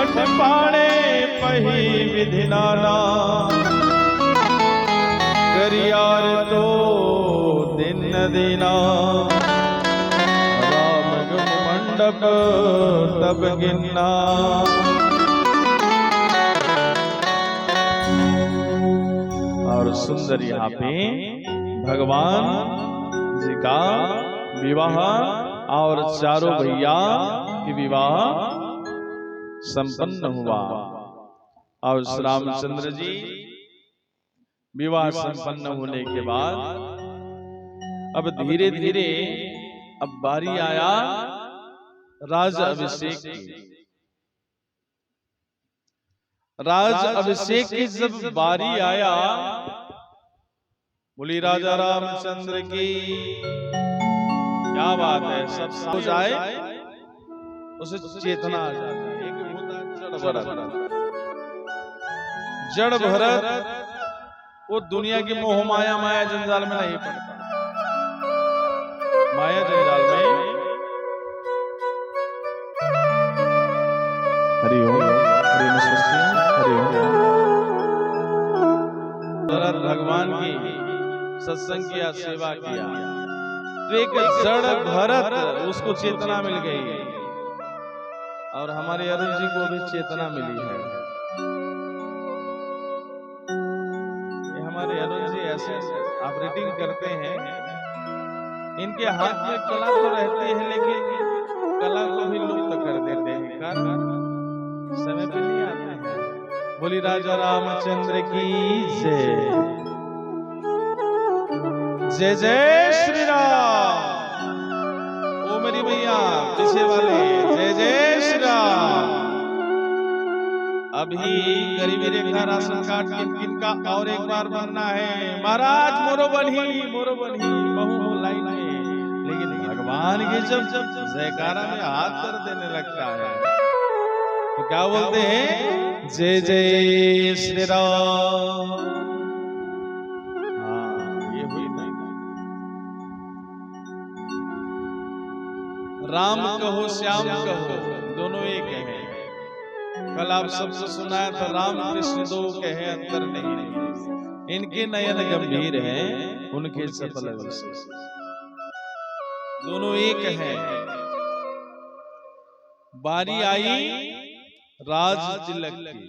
पट पाणे पही विधि नाना, करियार तो दिन दीना। राम गुण मंडप तब गिनना। और सुंदर यहाँ पे भगवान जी का विवाह और चारों भैया की विवाह संपन्न हुआ। और श्री रामचंद्र जी विवाह संपन्न होने के बाद अब धीरे धीरे अब बारी आया राज अभिषेक की। राज अभिषेक की जब बारी आया, बोली राजा रामचंद्र की क्या बात है। सब हो जाए उसे चेतना आ जाती है। एक होता जड़ भरत, वो दुनिया की मोह माया माया जंजाल में नहीं पड़ता। माया जंजाल में हरि ओम हरि नमस्ते हरि ओम। भरत भगवान की सत्संग किया, सेवा किया, तो एक जड़ भरत उसको चेतना मिल गई। और हमारे अरुण जी को भी चेतना मिली है। ये हमारे अरुण जी ऐसे ऑपरेटिंग करते हैं, इनके हाथ में कला तो रहती है लेकिन कला को भी लुप्त कर देते हैं, कारण समय पर नहीं आते हैं। बोली राजा रामचंद्र की जय। जय जय श्री राम। ओ मेरी भैया पीछे वाले, जय जय श्री राम। अभी गरीबी रेखा राशन कार्ड किनका और एक बार बनना है। महाराज मोरो बनी बहु लाइन में। लेकिन भगवान की जब जयकारा में हाथ कर देने लगता है तो क्या बोलते हैं, जय जय श्री राम। हाँ, ये हुई ना। राम कहो श्याम कहो दोनों एक हैं। कल आप सबसे सुना है तो राम कृष्ण दो कहे अंतर नहीं। इनके नयन गंभीर हैं, उनके सफल विशेष। दोनों एक हैं। बारी आई राज तिलक की,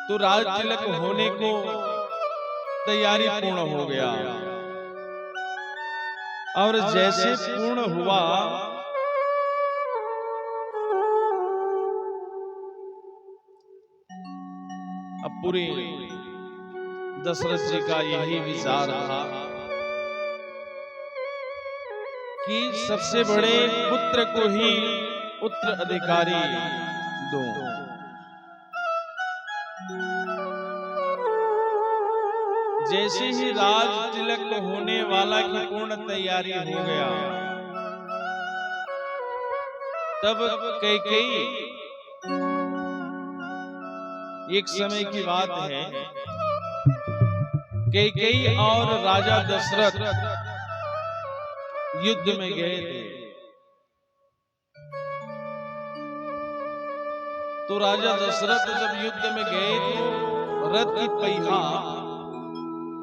तो राज तिलक होने को तैयारी पूर्ण हो गया। और जैसे पूर्ण हुआ, अब पूरे दशरथ जी का यही विचार था कि सबसे बड़े पुत्र को ही उत्तराधिकारी दूं। जैसे ही राज तिलक होने वाला की पूर्ण तैयारी हो गया, तब कैकेयी, एक समय की बात है, कैकेयी और राजा दशरथ युद्ध में गए थे। तो राजा दशरथ जब युद्ध में गए तो रथ की पहिया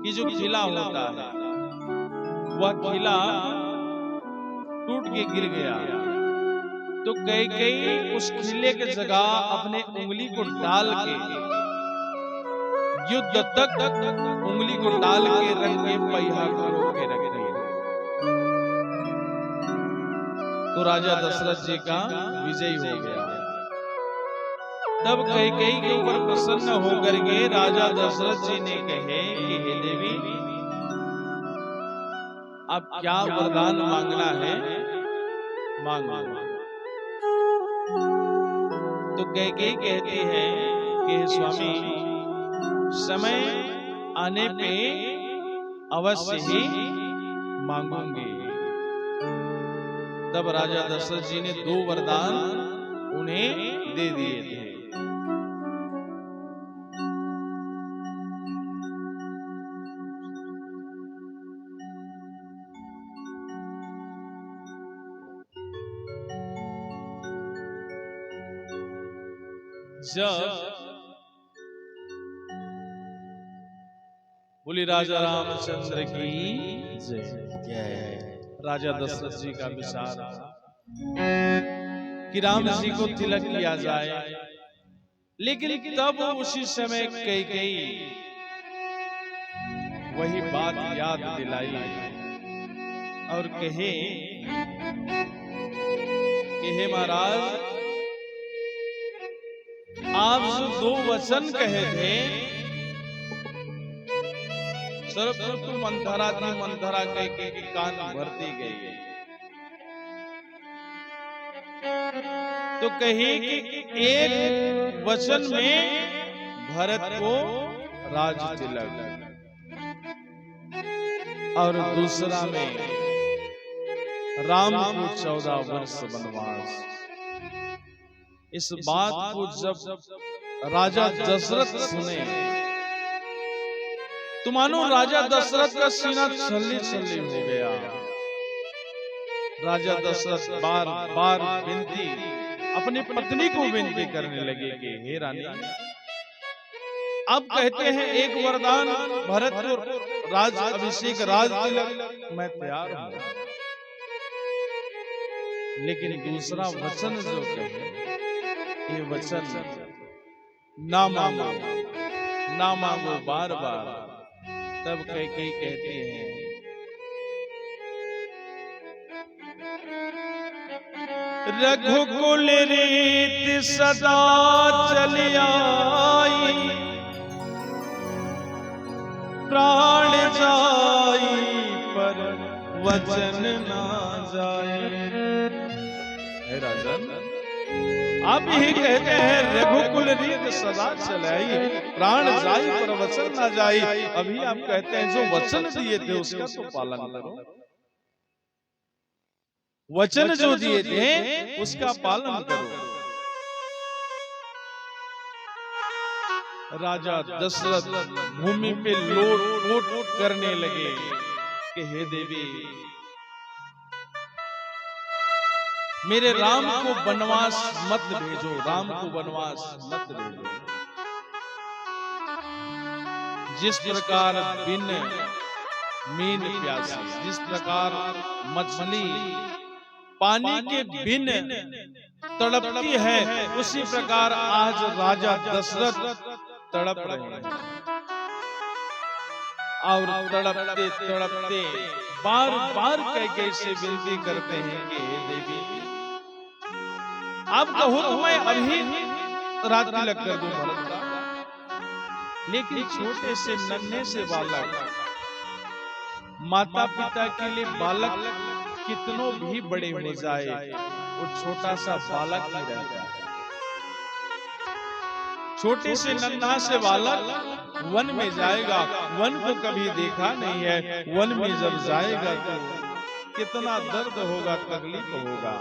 की जो किला होता है, वह किला टूट के गिर गया। तो कैकेयी उस किले की जगह अपने उंगली को डाल के, युद्ध तक उंगली को डाल के रख के पहिया को रोक के रख दिया। तो राजा दशरथ जी का विजय हो गया। तब कैकेयी के ऊपर प्रसन्न होकर के राजा दशरथ जी ने कहे कि हे देवी, अब क्या वरदान मांगना है मांगो। तो कैकेयी कहती है कि स्वामी, समय आने पे अवश्य ही मांगूंगी। तब राजा दशरथ जी ने 2 वरदान उन्हें दे दिए थे। जब बोली राजा रामचंद्र की जय। राजा दशरथ जी का विचार कि राम जी को तिलक किया जाए, लेकिन तब उसी समय कैकेयी वही बात याद दिलाई और कहे कि हे महाराज, आप जो 2 वचन कहे थे, सर्वप्रथम मंथरा थी, मंथरा कैकेयी की कान भरती गई, तो कही कि एक वचन में भरत को राज तिलक और दूसरा में राम को 14 वर्ष वनवास। इस बात को जब राजा दशरथ सुने तो मानो राजा दशरथ का सीना छल्ली छल्ली हो गया। राजा दशरथ बार बार विनती अपनी पत्नी को विनती करने लगे कि हे रानी, अब कहते हैं एक वरदान भरत को राज अभिषेक राज तिलक, मैं तैयार हूं, लेकिन दूसरा वचन जो कहे ये वचन ना मांगो, ना मांगो बार बार। तब कैकेयी कहते हैं रघुकुल रीत सदा चली आई, प्राण जाई पर वचन ना जाए। हे राजन, आप यही कहते हैं रघुकुल रीत सदा चलाई, प्राण जाई पर वचन ना जाई। अभी आप कहते हैं जो वचन दिए थे उसका तो पालन करो, वचन जो दिए थे उसका पालन करो। राजा दशरथ भूमि पे लोट करने लगे कि हे देवी, मेरे राम को वनवास मत भेजो, राम को वनवास मत भेजो। जिस प्रकार बिन मीन प्यासी, जिस प्रकार मछली पानी के बिन तड़पती है, उसी प्रकार आज राजा दशरथ तड़प रहे हैं। और तड़पते तड़पते बार बार कैकेयी से विनती करते हैं कि हे देवी, आप कहो तो मैं अभी राज तिलक कर दूं भरत का, लेकिन छोटे से नन्हे से बालक, माता पिता के लिए बालक कितनों भी बड़े हो जाए वो छोटा सा बालक ही रहता है। छोटे से नन्हा से बालक वन में जाएगा, वन को कभी देखा नहीं है, वन में जब जाएगा तो कितना दर्द होगा, तकलीफ होगा।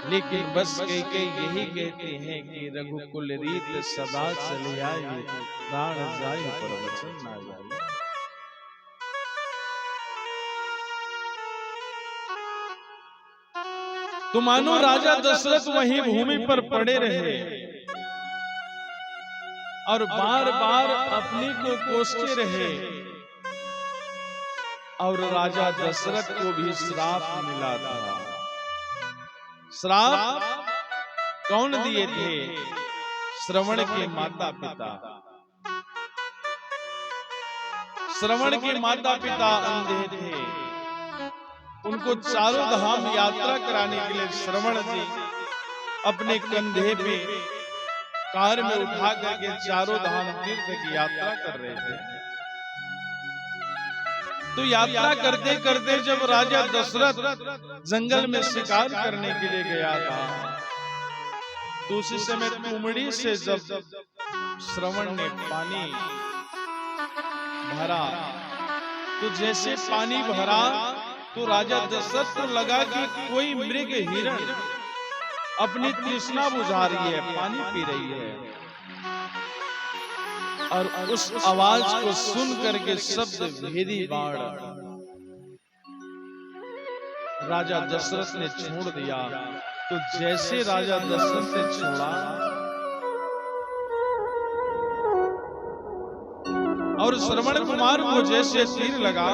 लेकिन बस कैकेयी यही कहते हैं कि रघुकुल रीत सदा चली आई, प्राण जाए पर वचन ना जाए। तो मानो राजा दशरथ वहीं भूमि पर पड़े रहे और बार बार अपनी को कोसते रहे, और राजा दशरथ को भी श्राप मिला था। श्राप कौन दिए थे? श्रवण के माता पिता। श्रवण के माता पिता अंधे थे, उनको चारों धाम यात्रा कराने के लिए श्रवण जी अपने कंधे पे कार में उठा करके चारों धाम तीर्थ की यात्रा कर रहे थे। तो यात्रा करते करते जब राजा दशरथ जंगल में शिकार करने के लिए गया था, तो उसी समय तुमड़ी से जब श्रवण ने पानी भरा, तो जैसे पानी भरा तो राजा दशरथ को लगा कि कोई मृग हिरण अपनी तृष्णा बुझा रही है, पानी पी रही है। और उस आवाज को सुन करके शब्द भेदी बाण राजा दशरथ ने छोड़ दिया तो जैसे राजा दशरथ ने छोड़ा और श्रवण कुमार को जैसे तीर लगा,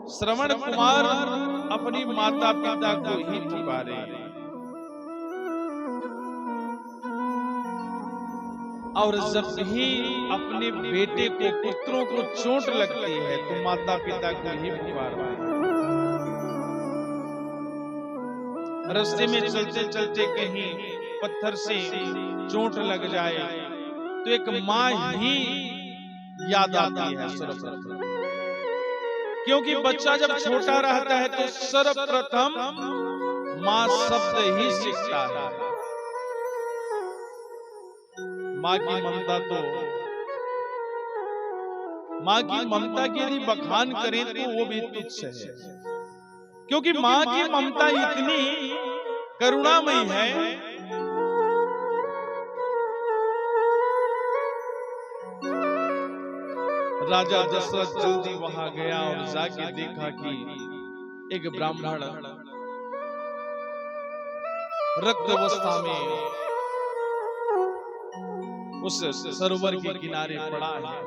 श्रवण कुमार अपनी माता पिता को ही पुकारे और जब भी अपने बेटे को पुत्रों को चोट लगती है तो माता पिता को ही पुकारते हैं। रास्ते में चलते चलते कहीं पत्थर से चोट लग जाए तो एक माँ ही याद आती है सर्वप्रथम, क्योंकि बच्चा जब छोटा रहता है तो सर्वप्रथम माँ शब्द ही सीखता है। माँ की ममता के लिए बखान करें तो वो भी तुच्छ है, क्योंकि माँ की ममता इतनी करुणामयी है। राजा दशरथ जल्दी वहां गया और जाके देखा कि एक ब्राह्मण रक्त अवस्था में उस सरोवर के किनारे पड़ा है।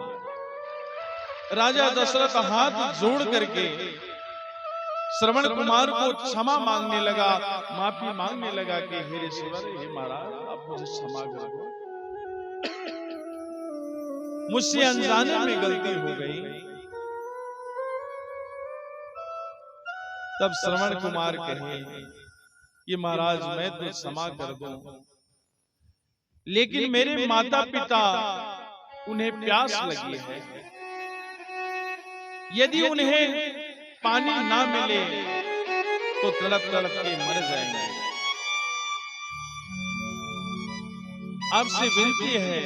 राजा दशरथ हाथ जोड़ करके श्रवण कुमार को क्षमा मांगने लगा, माफी मांगने लगा कि हे ऋषिवर, हे महाराज, आप मुझे क्षमा कर दो, मुझसे अनजाने में गलती हो गई। तब श्रवण कुमार कहे कि महाराज मैं तो क्षमा कर दूं, लेकिन मेरे माता पिता उन्हें प्यास लगी है, यदि उन्हें पानी ना मिले तो तड़प तड़प के मर जाएंगे। आपसे विनती है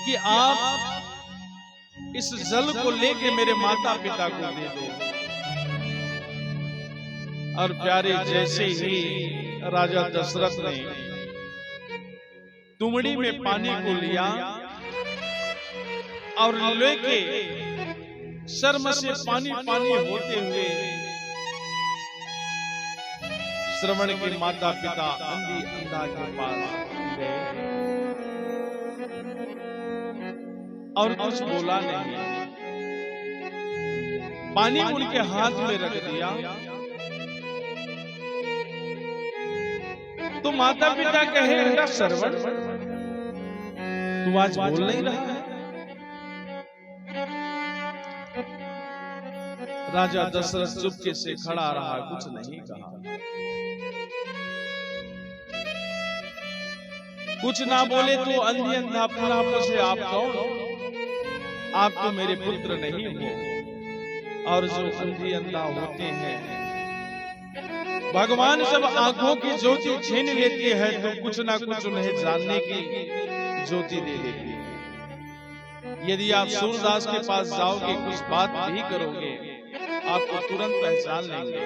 कि आप इस जल को लेके मेरे माता पिता को दे दो। और प्यारे, जैसे ही राजा दशरथ ने तुमड़ी में पानी को लिया और लेके शर्म से पानी पानी होते हुए श्रवण के माता पिता अंधी अंधा के पास गए और कुछ बोला नहीं, पानी उनके हाथ में रख दिया। तो माता पिता कहे, बेटा श्रवण, तू आज बोल नहीं रहा है। राजा दशरथ चुपके से खड़ा रहा, कुछ नहीं कहा। कुछ ना बोले तो अंधी अंधा अपना पूछे, आप कौन? आप तो मेरे पुत्र नहीं हो। और जो अंधी अंधा होते हैं, भगवान जब आंखों की ज्योति छीन लेती है तो कुछ ना कुछ उन्हें जानने की ज्योति दे देती है। यदि आप सूरदास के पास जाओगे, कुछ बात भी करोगे, आपको तुरंत पहचान लेंगे,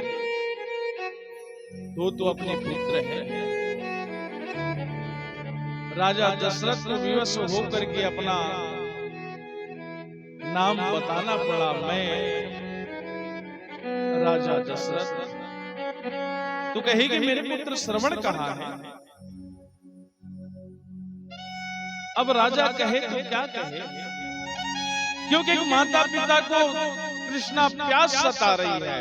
तो अपने पुत्र है। राजा दशरथ को विवश होकर के अपना नाम बताना पड़ा, मैं राजा दशरथ। तो कहेगी मेरे पुत्र श्रवण कहाँ है? अब राजा कहे तो क्या कहे, क्योंकि माता पिता को कृष्णा प्यास सता रही है।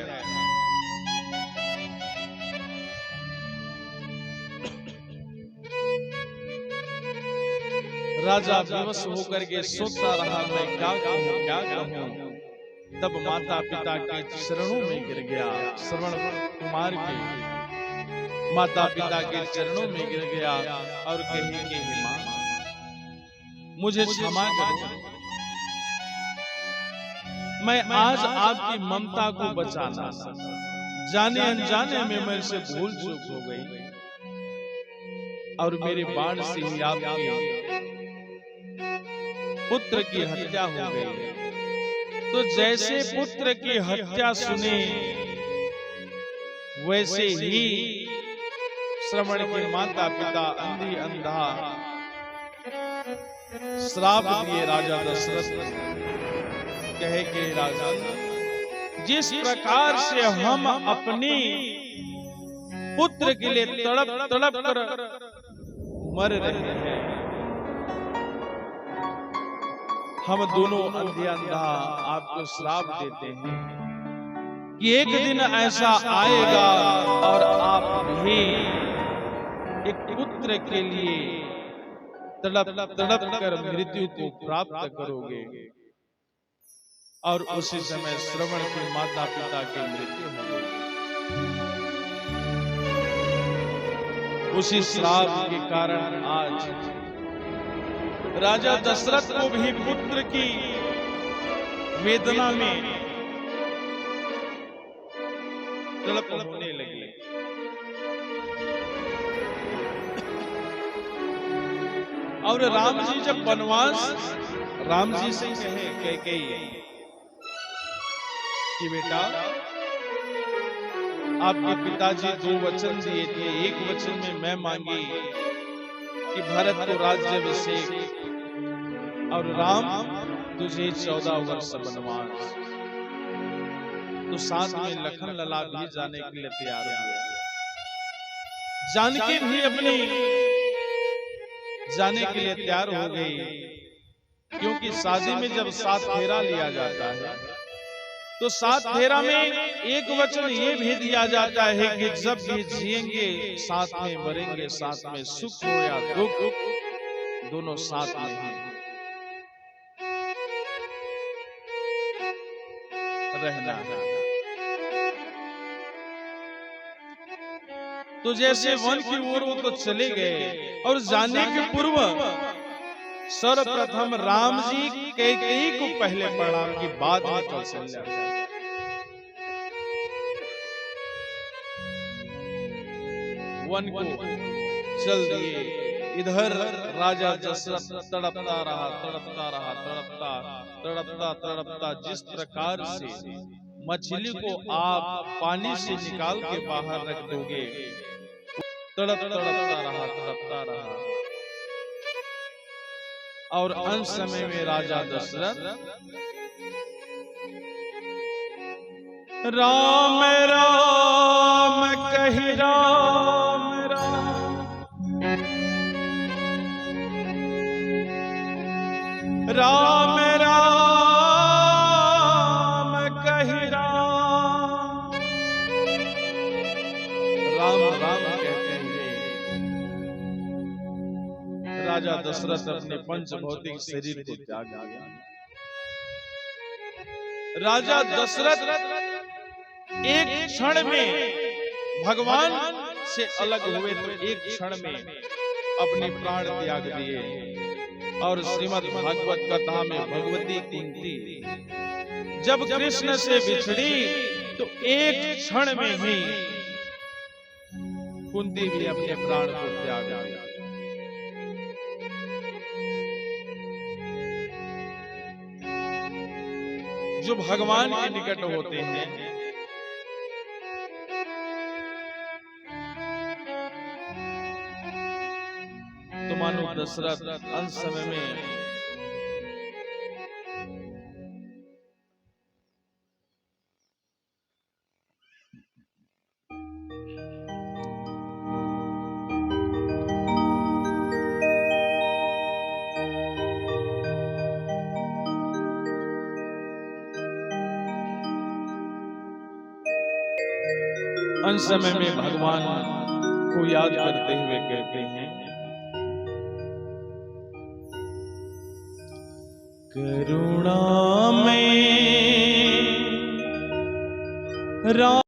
राजा विवश होकर के सोचता रहा, मैं क्या कहूं क्या कहूं। तब माता पिता के चरणों में गिर गया। श्रवण कुमार के माता पिता के चरणों में गिर गया और कहे कि हे मां, मुझे क्षमा करो, मैं आज आपकी ममता को बचाना जाने अनजाने में मेरे से भूल चूक हो गई और मेरे बाण से ही आपके पुत्र की हत्या हो गई। तो जैसे पुत्र की हत्या सुने वैसे ही श्रवण के माता पिता अंधी अंधा श्राप दिए राजा दशरथ। कहे कि राजा, जिस प्रकार से हम अपनी पुत्र के लिए तड़प तड़प कर मर रहे हैं। हम दोनों अंधे अंधा आपको श्राप देते हैं कि एक दिन ऐसा आएगा और आप भी एक पुत्र के लिए तड़प तड़प कर मृत्यु को प्राप्त करोगे और उसी समय श्रवण के माता पिता की मृत्यु होगी। उसी श्राप के कारण आज राजा दशरथ को भी पुत्र की वेदना में तड़प होने लगी। और राम जी जब वनवास राम जी से कहे कैकेयी कि बेटा आपके पिताजी 2 वचन दिए थे, एक वचन में मैं मांगी कि भरत को राज्याभिषेक और राम तुझे 14 वर्ष वनवास। तो साथ में लखन लला भी जाने के लिए तैयार हुए। जानकी भी अपनी जाने के लिए तैयार हो गई, क्योंकि शादी में जब 7 फेरा लिया जाता है तो 7 फेरा में एक वचन ये भी दिया जाता है कि जब भी जिएंगे साथ में, मरेंगे साथ में, सुख हो या दुख दोनों साथ में ही रहना है। तो जैसे वन की ओर वो तो चले गए और जाने के पूर्व सर्वप्रथम राम जी कैकेयी को पहले प्रणाम की बाद में कौशल्या। वन को चल दिए। इधर राजा दशरथ तड़पता रहा, तड़पता रहा, तड़पता जिस प्रकार से मछली को आप पानी से निकाल के बाहर रख दोगे, तड़पता रहा। और अंत समय में राजा दशरथ राम राम कहि राम राम राम कहि राम राम कहते हुए राजा दशरथ अपने पंच भौतिक शरीर को त्याग दिया। राजा दशरथ एक क्षण में भगवान से अलग हुए तो एक क्षण में अपने प्राण त्याग दिए। और श्रीमद् भागवत कथा में भगवती कुंती जब कृष्ण से बिछड़ी तो एक क्षण में ही कुंती भी अपने प्राण को त्याग दिया। जो भगवान के निकट होते हैं तो मानो दशरथ अंत समय में भगवान को याद करते हुए कहते हैं करुणा में राम